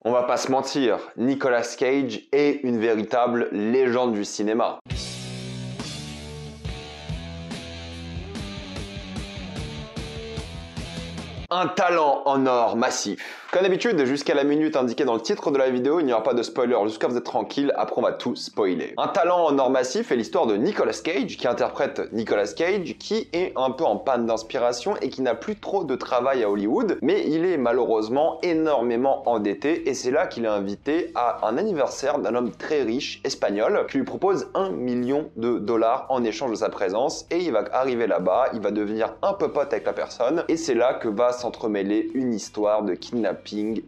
On va pas se mentir, Nicolas Cage est une véritable légende du cinéma. Un talent en or massif. Comme d'habitude, jusqu'à la minute indiquée dans le titre de la vidéo, il n'y aura pas de spoiler jusqu'à vous êtes tranquille, après on va tout spoiler. Un talent en or massif est l'histoire de Nicolas Cage, qui interprète Nicolas Cage, qui est un peu en panne d'inspiration et qui n'a plus trop de travail à Hollywood, mais il est malheureusement énormément endetté et c'est là qu'il est invité à un anniversaire d'un homme très riche espagnol qui lui propose $1 million en échange de sa présence et il va arriver là-bas, il va devenir un peu pote avec la personne et c'est là que va s'entremêler une histoire de kidnapping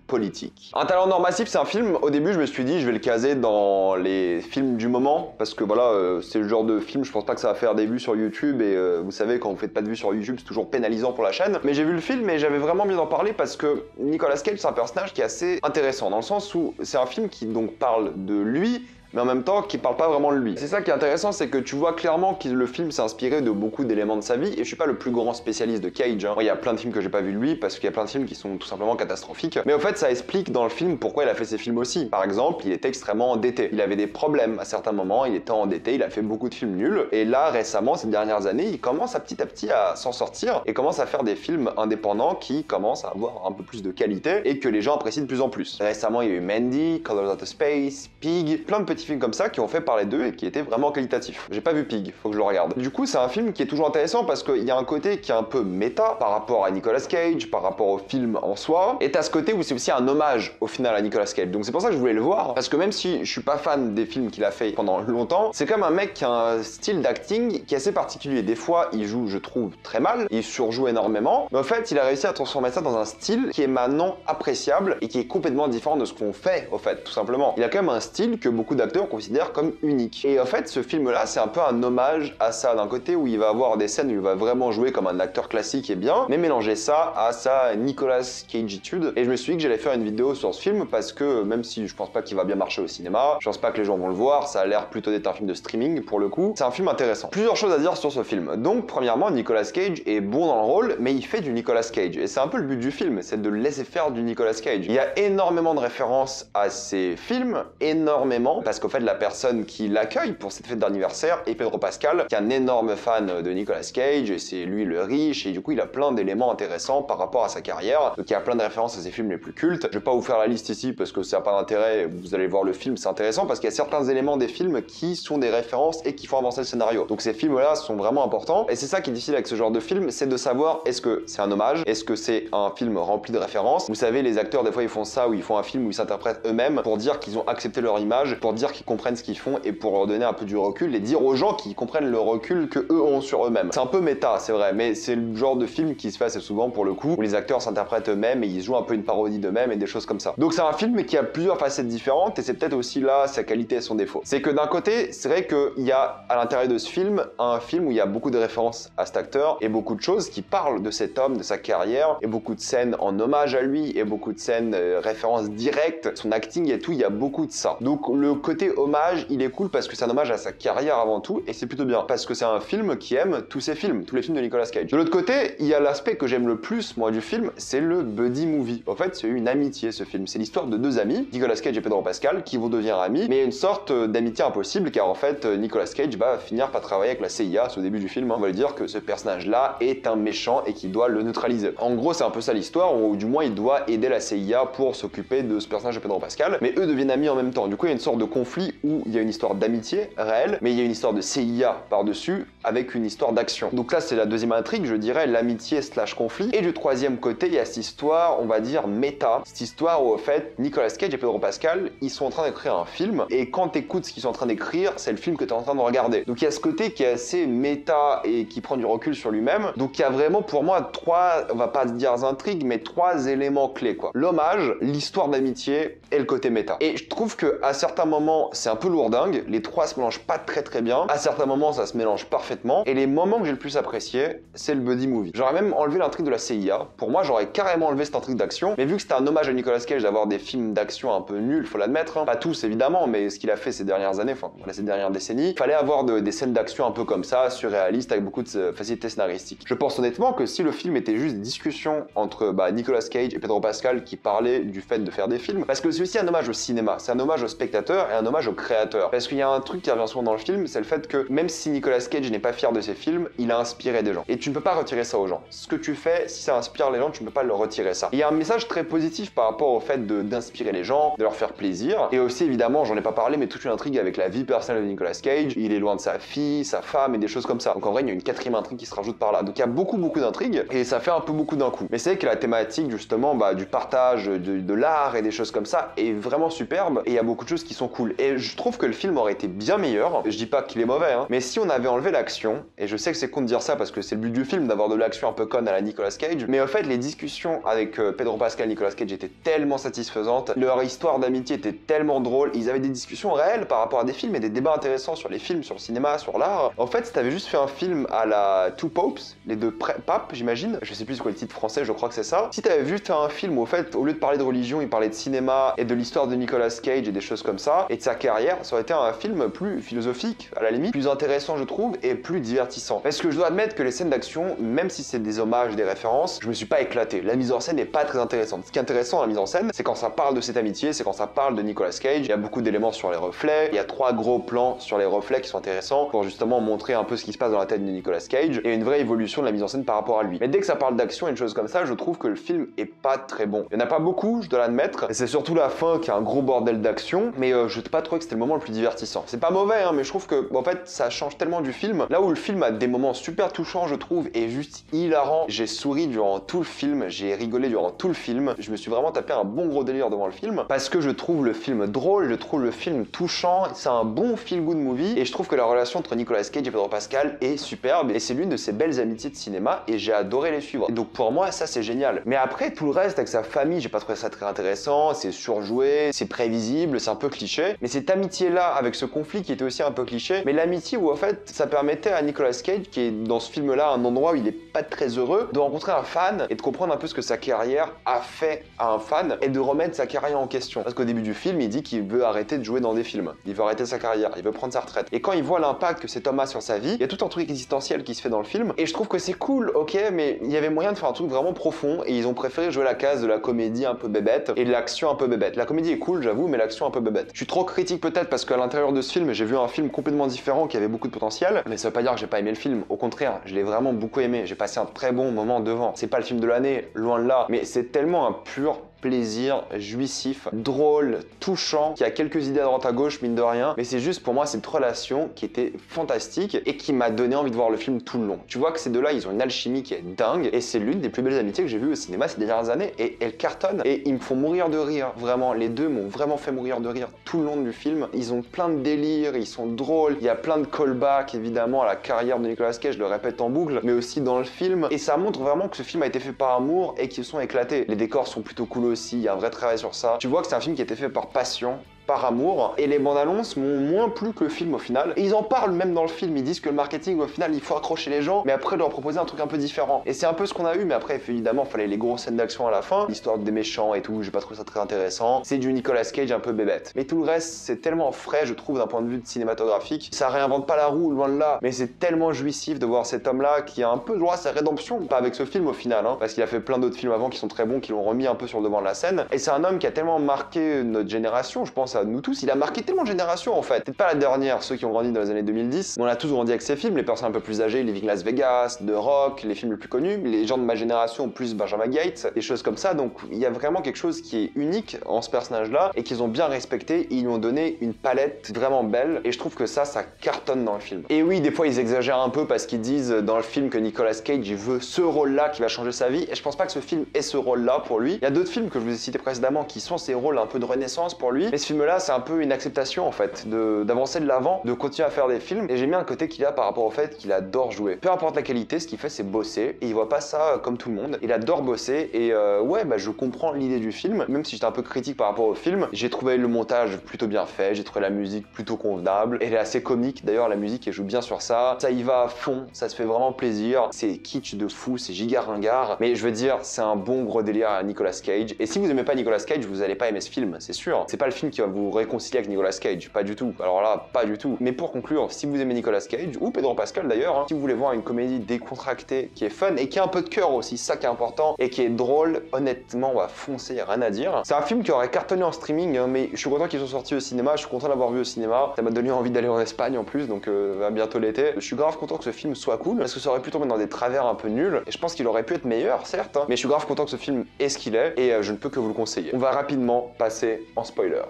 politique. Un talent en or massif, c'est un film, au début je me suis dit je vais le caser dans les films du moment parce que voilà, c'est le genre de film, je pense pas que ça va faire des vues sur YouTube et vous savez quand vous faites pas de vues sur YouTube c'est toujours pénalisant pour la chaîne, mais j'ai vu le film et j'avais vraiment envie d'en parler parce que Nicolas Cage c'est un personnage qui est assez intéressant dans le sens où c'est un film qui donc parle de lui mais en même temps qui parle pas vraiment de lui. C'est ça qui est intéressant, c'est que tu vois clairement que le film s'est inspiré de beaucoup d'éléments de sa vie, et je suis pas le plus grand spécialiste de Cage, hein. Moi, il y a plein de films que j'ai pas vu de lui, parce qu'il y a plein de films qui sont tout simplement catastrophiques, mais au fait ça explique dans le film pourquoi il a fait ces films aussi. Par exemple, il était extrêmement endetté, il avait des problèmes à certains moments, il était endetté, il a fait beaucoup de films nuls, et là récemment, ces dernières années, il commence à petit à s'en sortir, et commence à faire des films indépendants qui commencent à avoir un peu plus de qualité, et que les gens apprécient de plus en plus. Récemment, il y a eu Mandy, Colors Out of Space, Pig, plein de petits films comme ça qui ont fait parler d'eux et qui étaient vraiment qualitatifs. J'ai pas vu Pig, faut que je le regarde. Du coup, c'est un film qui est toujours intéressant parce qu'il y a un côté qui est un peu méta par rapport à Nicolas Cage, par rapport au film en soi, et t'as ce côté où c'est aussi un hommage au final à Nicolas Cage. Donc c'est pour ça que je voulais le voir, parce que même si je suis pas fan des films qu'il a fait pendant longtemps, c'est comme un mec qui a un style d'acting qui est assez particulier. Des fois, il joue, je trouve, très mal, il surjoue énormément, mais en fait, il a réussi à transformer ça dans un style qui est maintenant appréciable et qui est complètement différent de ce qu'on fait, au fait, tout simplement. Il a quand même un style que beaucoup d'acteurs considèrent comme unique. Et en fait, ce film-là, c'est un peu un hommage à ça, d'un côté où il va avoir des scènes où il va vraiment jouer comme un acteur classique et bien, mais mélanger ça à sa Nicolas Cageitude. Et je me suis dit que j'allais faire une vidéo sur ce film parce que, même si je pense pas qu'il va bien marcher au cinéma, je pense pas que les gens vont le voir, ça a l'air plutôt d'être un film de streaming pour le coup, c'est un film intéressant. Plusieurs choses à dire sur ce film. Donc, premièrement, Nicolas Cage est bon dans le rôle, mais il fait du Nicolas Cage. Et c'est un peu le but du film, c'est de le laisser faire du Nicolas Cage. Il y a énormément de références à ses films, énormément, parce qu'au fait, la personne qui l'accueille pour cette fête d'anniversaire est Pedro Pascal, qui est un énorme fan de Nicolas Cage, et c'est lui le riche, et du coup il a plein d'éléments intéressants par rapport à sa carrière, donc il y a plein de références à ses films les plus cultes. Je vais pas vous faire la liste ici parce que ça n'a pas d'intérêt, vous allez voir le film, c'est intéressant parce qu'il y a certains éléments des films qui sont des références et qui font avancer le scénario. Donc ces films-là sont vraiment importants, et c'est ça qui est difficile avec ce genre de film, c'est de savoir est-ce que c'est un hommage, est-ce que c'est un film rempli de références. Vous savez, les acteurs des fois ils font ça, ou ils font un film où ils s'interprètent eux-mêmes pour dire qu'ils ont accepté leur image, pour dire qu'ils comprennent ce qu'ils font et pour leur donner un peu du recul et dire aux gens qui comprennent le recul que eux ont sur eux-mêmes. C'est un peu méta, c'est vrai, mais c'est le genre de film qui se fait assez souvent pour le coup, où les acteurs s'interprètent eux-mêmes et ils jouent un peu une parodie d'eux-mêmes et des choses comme ça. Donc c'est un film qui a plusieurs facettes différentes et c'est peut-être aussi là sa qualité et son défaut. C'est que d'un côté, c'est vrai qu'il y a à l'intérieur de ce film, un film où il y a beaucoup de références à cet acteur et beaucoup de choses qui parlent de cet homme, de sa carrière, et beaucoup de scènes en hommage à lui et beaucoup de scènes références directes, son acting et tout, il y a beaucoup de ça. Donc le côté hommage, il est cool parce que c'est un hommage à sa carrière avant tout, et c'est plutôt bien, parce que c'est un film qui aime tous ses films, tous les films de Nicolas Cage. De l'autre côté, il y a l'aspect que j'aime le plus, moi, du film, c'est le buddy movie. En fait, c'est une amitié, ce film. C'est l'histoire de deux amis, Nicolas Cage et Pedro Pascal, qui vont devenir amis, mais il y a une sorte d'amitié impossible, car en fait, Nicolas Cage va finir par travailler avec la CIA, c'est au début du film, hein. On va lui dire que ce personnage-là est un méchant et qu'il doit le neutraliser. En gros, c'est un peu ça l'histoire, ou du moins, il doit aider la CIA pour s'occuper de ce personnage de Pedro Pascal, mais eux deviennent amis en même temps. Du coup, il y a une sorte de conflit où il y a une histoire d'amitié réelle, mais il y a une histoire de CIA par-dessus avec une histoire d'action. Donc là, c'est la deuxième intrigue, je dirais, l'amitié slash conflit. Et du troisième côté, il y a cette histoire, on va dire, méta. Cette histoire où, au fait, Nicolas Cage et Pedro Pascal, ils sont en train d'écrire un film, et quand t'écoutes ce qu'ils sont en train d'écrire, c'est le film que t'es en train de regarder. Donc il y a ce côté qui est assez méta et qui prend du recul sur lui-même. Donc il y a vraiment, pour moi, trois, on va pas dire intrigues, mais trois éléments clés, quoi. L'hommage, l'histoire d'amitié et le côté méta. Et je trouve que à certains moments, moments, c'est un peu lourdingue, les trois se mélangent pas très bien. À certains moments, ça se mélange parfaitement. Et les moments que j'ai le plus apprécié, c'est le buddy movie. J'aurais même enlevé l'intrigue de la CIA. Pour moi, j'aurais carrément enlevé cette intrigue d'action. Mais vu que c'était un hommage à Nicolas Cage d'avoir des films d'action un peu nuls, faut l'admettre, hein. Pas tous évidemment, mais ce qu'il a fait ces dernières années, enfin ces dernières décennies, fallait avoir des scènes d'action un peu comme ça, surréalistes, avec beaucoup de facilité scénaristique. Je pense honnêtement que si le film était juste des discussions entre Nicolas Cage et Pedro Pascal qui parlaient du fait de faire des films, parce que c'est aussi un hommage au cinéma, c'est un hommage au spectateur et un hommage au créateur. Parce qu'il y a un truc qui revient souvent dans le film, c'est le fait que même si Nicolas Cage n'est pas fier de ses films, il a inspiré des gens. Et tu ne peux pas retirer ça aux gens. Ce que tu fais, si ça inspire les gens, tu ne peux pas leur retirer ça. Il y a un message très positif par rapport au fait d'inspirer les gens, de leur faire plaisir. Et aussi évidemment, j'en ai pas parlé, mais toute une intrigue avec la vie personnelle de Nicolas Cage. Il est loin de sa fille, sa femme et des choses comme ça. Donc en vrai, il y a une quatrième intrigue qui se rajoute par là. Donc il y a beaucoup d'intrigues et ça fait un peu beaucoup d'un coup. Mais c'est vrai que la thématique justement du partage de l'art et des choses comme ça est vraiment superbe et il y a beaucoup de choses qui sont cool. Et je trouve que le film aurait été bien meilleur. Je dis pas qu'il est mauvais, hein, mais si on avait enlevé l'action, et je sais que c'est con de dire ça parce que c'est le but du film d'avoir de l'action un peu conne à la Nicolas Cage, mais en fait les discussions avec Pedro Pascal et Nicolas Cage étaient tellement satisfaisantes, leur histoire d'amitié était tellement drôle, ils avaient des discussions réelles par rapport à des films et des débats intéressants sur les films, sur le cinéma, sur l'art. En fait, si t'avais juste fait un film à la Two Popes, les deux papes, j'imagine, je sais plus quoi le titre français, je crois que c'est ça. Si t'avais juste fait un film où, au fait, au lieu de parler de religion, il parlait de cinéma et de l'histoire de Nicolas Cage et des choses comme ça, et de sa carrière, ça aurait été un film plus philosophique, à la limite, plus intéressant, je trouve, et plus divertissant. Parce que je dois admettre que les scènes d'action, même si c'est des hommages, des références, je me suis pas éclaté. La mise en scène n'est pas très intéressante. Ce qui est intéressant, la mise en scène, c'est quand ça parle de cette amitié, c'est quand ça parle de Nicolas Cage. Il y a beaucoup d'éléments sur les reflets, il y a 3 gros plans sur les reflets qui sont intéressants pour justement montrer un peu ce qui se passe dans la tête de Nicolas Cage et une vraie évolution de la mise en scène par rapport à lui. Mais dès que ça parle d'action et une chose comme ça, je trouve que le film est pas très bon. Il y en a pas beaucoup, je dois l'admettre, et c'est surtout la fin qui a un gros bordel d'action, mais je n'ai pas trouvé que c'était le moment le plus divertissant. C'est pas mauvais, hein, mais je trouve que en fait ça change tellement du film. Là où le film a des moments super touchants, je trouve, et juste hilarant, j'ai souri durant tout le film, j'ai rigolé durant tout le film, je me suis vraiment tapé un bon gros délire devant le film, parce que je trouve le film drôle, je trouve le film touchant, c'est un bon feel-good movie, et je trouve que la relation entre Nicolas Cage et Pedro Pascal est superbe, et c'est l'une de ses belles amitiés de cinéma, et j'ai adoré les suivre. Et donc pour moi, ça c'est génial. Mais après, tout le reste avec sa famille, j'ai pas trouvé ça très intéressant, c'est surjoué, c'est prévisible, c'est un peu cliché, mais cette amitié-là, avec ce conflit qui était aussi un peu cliché, mais l'amitié où en fait, ça permettait à Nicolas Cage, qui est dans ce film-là un endroit où il est pas très heureux, de rencontrer un fan et de comprendre un peu ce que sa carrière a fait à un fan et de remettre sa carrière en question. Parce qu'au début du film, il dit qu'il veut arrêter de jouer dans des films, il veut arrêter sa carrière, il veut prendre sa retraite. Et quand il voit l'impact que cet homme a sur sa vie, il y a tout un truc existentiel qui se fait dans le film, et je trouve que c'est cool, ok, mais il y avait moyen de faire un truc vraiment profond, et ils ont préféré jouer la case de la comédie un peu bébête et de l'action un peu bébête. La comédie est cool, j'avoue, mais l'action un peu bébête. Je suis trop critique peut-être parce qu'à l'intérieur de ce film, j'ai vu un film complètement différent qui avait beaucoup de potentiel, mais ça veut pas dire que j'ai pas aimé le film. Au contraire, je l'ai vraiment beaucoup aimé. J'ai passé un très bon moment devant. C'est pas le film de l'année, loin de là, mais c'est tellement un pur plaisir jouissif, drôle, touchant, qui a quelques idées à droite à gauche, mine de rien, mais c'est juste pour moi cette relation qui était fantastique et qui m'a donné envie de voir le film tout le long. Tu vois que ces deux-là, ils ont une alchimie qui est dingue et c'est l'une des plus belles amitiés que j'ai vues au cinéma ces dernières années et elles cartonnent et ils me font mourir de rire, vraiment. Les deux m'ont vraiment fait mourir de rire tout le long du film. Ils ont plein de délires, ils sont drôles, il y a plein de callbacks évidemment à la carrière de Nicolas Cage, je le répète en boucle, mais aussi dans le film et ça montre vraiment que ce film a été fait par amour et qu'ils sont éclatés. Les décors sont plutôt cool aussi, il y a un vrai travail sur ça. Tu vois que c'est un film qui a été fait par passion, par amour, et les bandes annonces m'ont moins plu que le film au final. Et ils en parlent même dans le film, ils disent que le marketing au final il faut accrocher les gens, mais après leur proposer un truc un peu différent. Et c'est un peu ce qu'on a eu, mais après évidemment il fallait les grosses scènes d'action à la fin, l'histoire des méchants et tout, j'ai pas trouvé ça très intéressant. C'est du Nicolas Cage un peu bébête. Mais tout le reste c'est tellement frais je trouve d'un point de vue cinématographique, ça réinvente pas la roue loin de là, mais c'est tellement jouissif de voir cet homme là qui a un peu droit à sa rédemption, pas avec ce film au final, hein, parce qu'il a fait plein d'autres films avant qui sont très bons, qui l'ont remis un peu sur le devant de la scène. Et c'est un homme qui a tellement marqué notre génération, je pense à nous tous, il a marqué tellement de générations en fait. Peut-être pas la dernière, ceux qui ont grandi dans les années 2010, mais on a tous grandi avec ces films, les personnes un peu plus âgées, Living Las Vegas, The Rock, les films les plus connus, les gens de ma génération plus Benjamin Gates, des choses comme ça, donc il y a vraiment quelque chose qui est unique en ce personnage-là et qu'ils ont bien respecté, et ils lui ont donné une palette vraiment belle et je trouve que ça cartonne dans le film. Et oui, des fois ils exagèrent un peu parce qu'ils disent dans le film que Nicolas Cage il veut ce rôle-là qui va changer sa vie et je pense pas que ce film ait ce rôle-là pour lui. Il y a d'autres films que je vous ai cités précédemment qui sont ces rôles un peu de renaissance pour lui, mais ce film film-là, c'est un peu une acceptation en fait, d'avancer de l'avant, de continuer à faire des films. Et j'aime bien le côté qu'il a par rapport au fait qu'il adore jouer. Peu importe la qualité, ce qu'il fait, c'est bosser. Et il voit pas ça comme tout le monde. Il adore bosser. Et ouais, bah je comprends l'idée du film, même si j'étais un peu critique par rapport au film. J'ai trouvé le montage plutôt bien fait. J'ai trouvé la musique plutôt convenable. Elle est assez comique. D'ailleurs, la musique, elle joue bien sur ça. Ça y va à fond. Ça se fait vraiment plaisir. C'est kitsch de fou. C'est giga ringard. Mais je veux dire, c'est un bon gros délire à Nicolas Cage. Et si vous aimez pas Nicolas Cage, vous allez pas aimer ce film, c'est sûr. C'est pas le film qui va vous réconcilier avec Nicolas Cage, pas du tout. Alors là, pas du tout. Mais pour conclure, si vous aimez Nicolas Cage, ou Pedro Pascal d'ailleurs, hein, si vous voulez voir une comédie décontractée, qui est fun et qui a un peu de cœur aussi, ça qui est important, et qui est drôle, honnêtement, on va foncer, rien à dire. C'est un film qui aurait cartonné en streaming, hein, mais je suis content qu'ils soient sortis au cinéma, je suis content d'avoir vu au cinéma. Ça m'a donné envie d'aller en Espagne en plus, donc va bientôt l'été. Je suis grave content que ce film soit cool, parce que ça aurait pu tomber dans des travers un peu nuls, et je pense qu'il aurait pu être meilleur, certes, hein, mais je suis grave content que ce film est ce qu'il est, et je ne peux que vous le conseiller. On va rapidement passer en spoiler.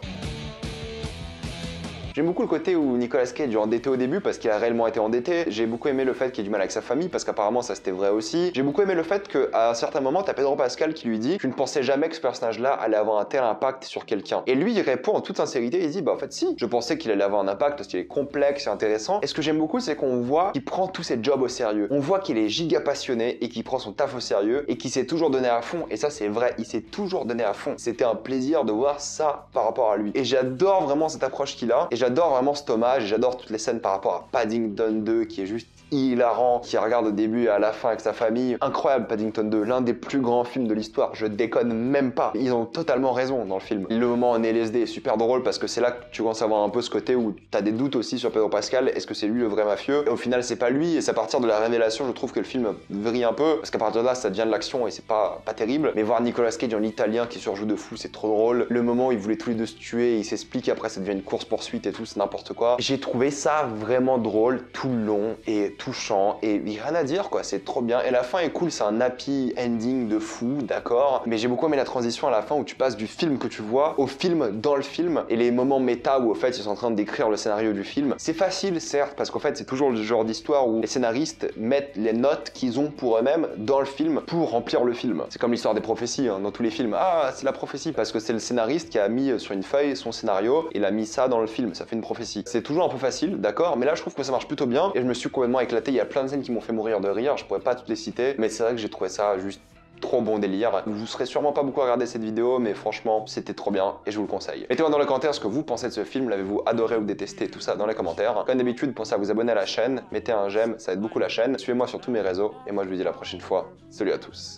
J'aime beaucoup le côté où Nicolas Cage est endetté au début parce qu'il a réellement été endetté. J'ai beaucoup aimé le fait qu'il ait du mal avec sa famille parce qu'apparemment ça c'était vrai aussi. J'ai beaucoup aimé le fait qu'à un certain moment, t'as Pedro Pascal qui lui dit « Je ne pensais jamais que ce personnage-là allait avoir un tel impact sur quelqu'un. » Et lui, il répond en toute sincérité, il dit « Bah en fait si, je pensais qu'il allait avoir un impact parce qu'il est complexe et intéressant. » Et ce que j'aime beaucoup, c'est qu'on voit qu'il prend tous ses jobs au sérieux. On voit qu'il est giga passionné et qu'il prend son taf au sérieux et qu'il s'est toujours donné à fond. Et ça c'est vrai, il s'est toujours donné à fond. C'était un plaisir de voir ça par rapport à lui. Et j'adore vraiment cette approche qu'il a. Et j'adore vraiment cet hommage. Et j'adore toutes les scènes par rapport à Paddington 2 qui est juste hilarant, qui regarde au début et à la fin avec sa famille. Incroyable Paddington 2, l'un des plus grands films de l'histoire, je déconne même pas. Ils ont totalement raison dans le film. Le moment en LSD est super drôle parce que c'est là que tu commences à voir un peu ce côté où t'as des doutes aussi sur Pedro Pascal, est-ce que c'est lui le vrai mafieux? Et au final c'est pas lui, et c'est à partir de la révélation je trouve que le film vrille un peu, parce qu'à partir de là ça devient de l'action et c'est pas terrible. Mais voir Nicolas Cage en italien qui surjoue de fou, c'est trop drôle. Le moment où ils voulaient tous les deux se tuer, il s'explique, après ça devient une course poursuite et tout, c'est n'importe quoi. J'ai trouvé ça vraiment drôle tout le long et touchant et rien à dire quoi, c'est trop bien. Et la fin est cool, c'est un happy ending de fou, d'accord. Mais j'ai beaucoup aimé la transition à la fin où tu passes du film que tu vois au film dans le film et les moments méta où au fait ils sont en train d'écrire le scénario du film. C'est facile certes parce qu'en fait c'est toujours le genre d'histoire où les scénaristes mettent les notes qu'ils ont pour eux-mêmes dans le film pour remplir le film. C'est comme l'histoire des prophéties hein, dans tous les films. Ah c'est la prophétie parce que c'est le scénariste qui a mis sur une feuille son scénario et il a mis ça dans le film, ça fait une prophétie. C'est toujours un peu facile, d'accord, mais là je trouve que ça marche plutôt bien et je me suis complètement éclaté. Il y a plein de scènes qui m'ont fait mourir de rire, je pourrais pas toutes les citer, mais c'est vrai que j'ai trouvé ça juste trop bon délire. Vous serez sûrement pas beaucoup à regarder cette vidéo, mais franchement, c'était trop bien et je vous le conseille. Mettez-moi dans les commentaires ce que vous pensez de ce film, l'avez-vous adoré ou détesté, tout ça dans les commentaires. Comme d'habitude, pensez à vous abonner à la chaîne, mettez un j'aime, ça aide beaucoup la chaîne. Suivez-moi sur tous mes réseaux et moi je vous dis à la prochaine fois. Salut à tous.